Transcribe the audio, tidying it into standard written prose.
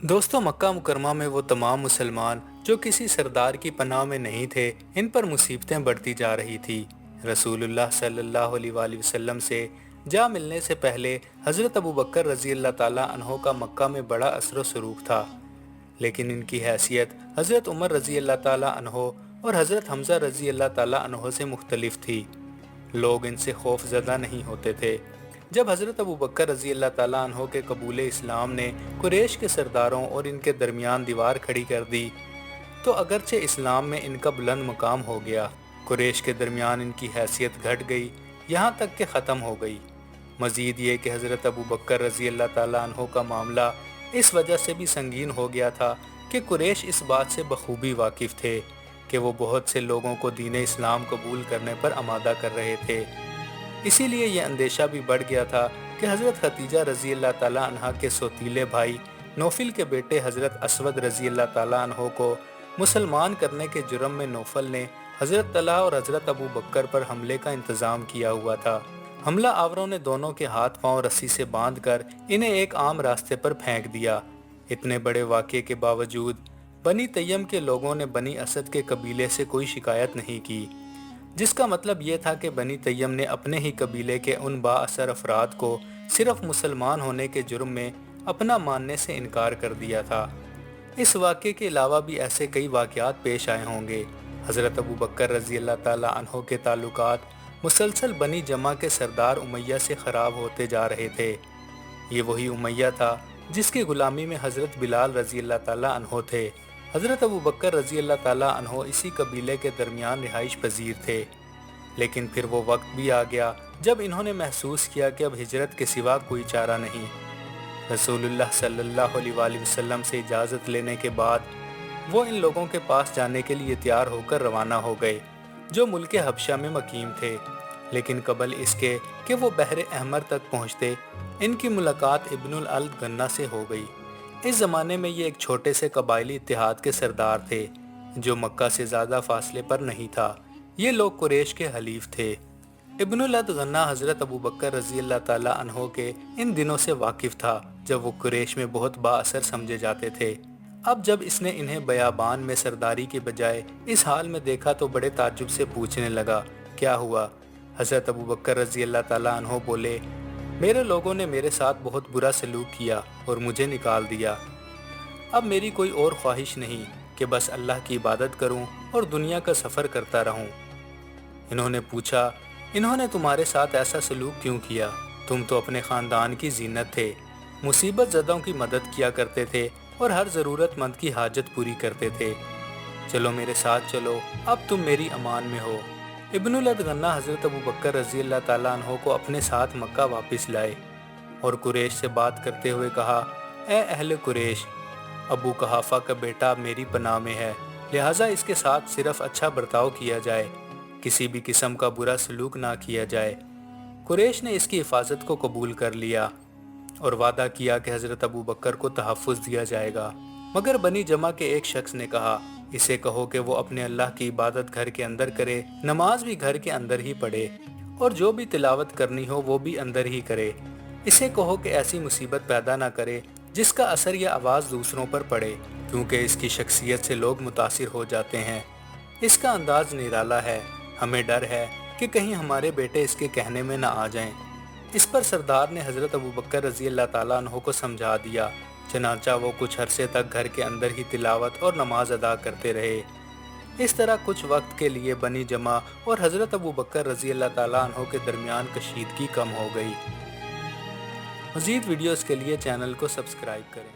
दोस्तों, मक्का मुकरमा में वो तमाम मुसलमान जो किसी सरदार की पनाह में नहीं थे, इन पर मुसीबतें बढ़ती जा रही थी। रसूलुल्लाह सल्लल्लाहु अलैहि वसल्लम से जा मिलने से पहले हज़रत अबू बकर रज़ी अल्लाह ताला अन्हो का मक्का में बड़ा असर सरूख था, लेकिन इनकी हैसियत हज़रत उमर रज़ी अल्लाह ताला अन्हो और हज़रत हमज़ा रज़ी अल्लाह ताला अन्हो से मुख्तलिफ थी। लोग इनसे खौफ ज़दा नहीं होते थे। जब हज़रत अबू बकर रज़ी अल्लाह ताला अन्हो के कबूल इस्लाम ने कुरैश के सरदारों और इनके दरमियान दीवार खड़ी कर दी, तो अगरचे इस्लाम में इनका बुलंद मकाम हो गया, कुरैश के दरमियान इनकी हैसियत घट गई, यहाँ तक कि ख़त्म हो गई। मज़ीद ये कि हज़रत अबू बकर रज़ी अल्लाह ताला अन्हो का मामला इस वजह से भी संगीन हो गया था कि कुरैश इस बात से बखूबी वाकिफ़ थे कि वो बहुत से लोगों को दीन इस्लाम कबूल करने पर आमादा कर रहे थे। इसीलिए यह अंदेशा भी बढ़ गया था कि हज़रत खदीजा रज़ी अल्लाह ताला अन्हा के सौतीले भाई नौफल के बेटे हज़रत असवद रज़ी अल्लाह ताला अन्हो को मुसलमान करने के जुर्म में नौफल ने हज़रत तलहा और हज़रत अबू बकर पर हमले का इंतज़ाम किया हुआ था। हमला आवरों ने दोनों के हाथ पांव रस्सी से बांधकर इन्हें एक आम रास्ते पर फेंक दिया। इतने बड़े वाक़े के बावजूद बनी तैयम के लोगों ने बनी असद के कबीले से कोई शिकायत नहीं की, जिसका मतलब ये था कि बनी तैयम ने अपने ही कबीले के उन बाअसर अफराद को सिर्फ मुसलमान होने के जुर्म में अपना मानने से इनकार कर दिया था। इस वाक़े के अलावा भी ऐसे कई वाक़यात पेश आए होंगे। हज़रत अबू बकर रज़ी अल्लाह ताला अन्हो के ताल्लुकात मुसलसल बनी जमा के सरदार उमैया से ख़राब होते जा रहे थे। ये वही उमैया था जिसकी ग़ुलामी में हज़रत बिलाल रज़ी अल्लाह ताला अन्हो थे। हज़रत अबू बकर रज़ी अल्लाह ताला अन्हो इसी कबीले के दरमियान रिहाइश पजीर थे, लेकिन फिर वो वक्त भी आ गया जब इन्होंने महसूस किया कि अब हिजरत के सिवा कोई चारा नहीं। रसूलुल्लाह सल्लल्लाहु अलैहि वसल्लम से इजाज़त लेने के बाद वो इन लोगों के पास जाने के लिए तैयार होकर रवाना हो गए जो मुल्क हबशा में मकीम थे, लेकिन कबल इसके कि वो बहर अहमर तक पहुँचते, इनकी मुलाकात इब्नुल अल गन्ना से हो गई। इस ज़माने में ये एक छोटे से कबायली इत्तेहाद के सरदार थे जो मक्का से ज़्यादा फासले पर नहीं था। ये लोग कुरैश के हलीफ थे। इब्नुल अद गन्ना हज़रत अबू बकर रज़ी अल्लाह ताला अन्हो के इन दिनों से वाकिफ़ था जब वो कुरैश में बहुत बाअसर समझे जाते थे। अब जब इसने इन्हें बयाबान में सरदारी के बजाय इस हाल में देखा तो बड़े ताज्जुब से पूछने लगा, क्या हुआ? हज़रत अबू बकर रज़ी अल्लाह ताला अन्हो बोले, मेरे लोगों ने मेरे साथ बहुत बुरा सलूक किया और मुझे निकाल दिया। अब मेरी कोई और ख्वाहिश नहीं कि बस अल्लाह की इबादत करूं और दुनिया का सफ़र करता रहूं। इन्होंने पूछा, इन्होंने तुम्हारे साथ ऐसा सलूक क्यों किया? तुम तो अपने ख़ानदान की जीनत थे, मुसीबत ज़दों की मदद किया करते थे और हर ज़रूरतमंद की हाजत पूरी करते थे। चलो मेरे साथ चलो, अब तुम मेरी अमान में हो। इब्नुल अद गन्ना हज़रत अबू बकर रज़ी अल्लाह ताला अन्हो को अपने साथ मक्का वापस लाए और कुरैश से बात करते हुए कहा, ए अहले कुरैश, अबू कहाफ़ा का बेटा मेरी पनाह में है, लिहाजा इसके साथ सिर्फ अच्छा बर्ताव किया जाए, किसी भी किस्म का बुरा सलूक ना किया जाए। कुरैश ने इसकी हिफाजत को कबूल कर लिया और वादा किया कि हज़रत अबू बकर को तहफ़्फ़ुज़ दिया जाएगा। मगर बनी जमा के एक शख्स ने कहा, इसे कहो कि वो अपने अल्लाह की इबादत घर के अंदर करे, नमाज भी घर के अंदर ही पढ़े और जो भी तिलावत करनी हो वो भी अंदर ही करे। इसे कहो कि ऐसी मुसीबत पैदा ना करे जिसका असर या आवाज़ दूसरों पर पड़े, क्योंकि इसकी शख्सियत से लोग मुतासिर हो जाते हैं। इसका अंदाज निराला है, हमें डर है कि कहीं हमारे बेटे इसके कहने में ना आ जाएं। इस पर सरदार ने हज़रत अबू बकर रज़ी अल्लाह ताला अन्हो को समझा दिया। चनांचा वो कुछ अरसे तक घर के अंदर ही तिलावत और नमाज अदा करते रहे। इस तरह कुछ वक्त के लिए बनी जमा और हज़रत अबू बकर रज़ी अल्लाह ताला अन्हो के दरमियान कशीदगी कम हो गई। मज़ीद वीडियोज़ के लिए चैनल को सब्सक्राइब करें।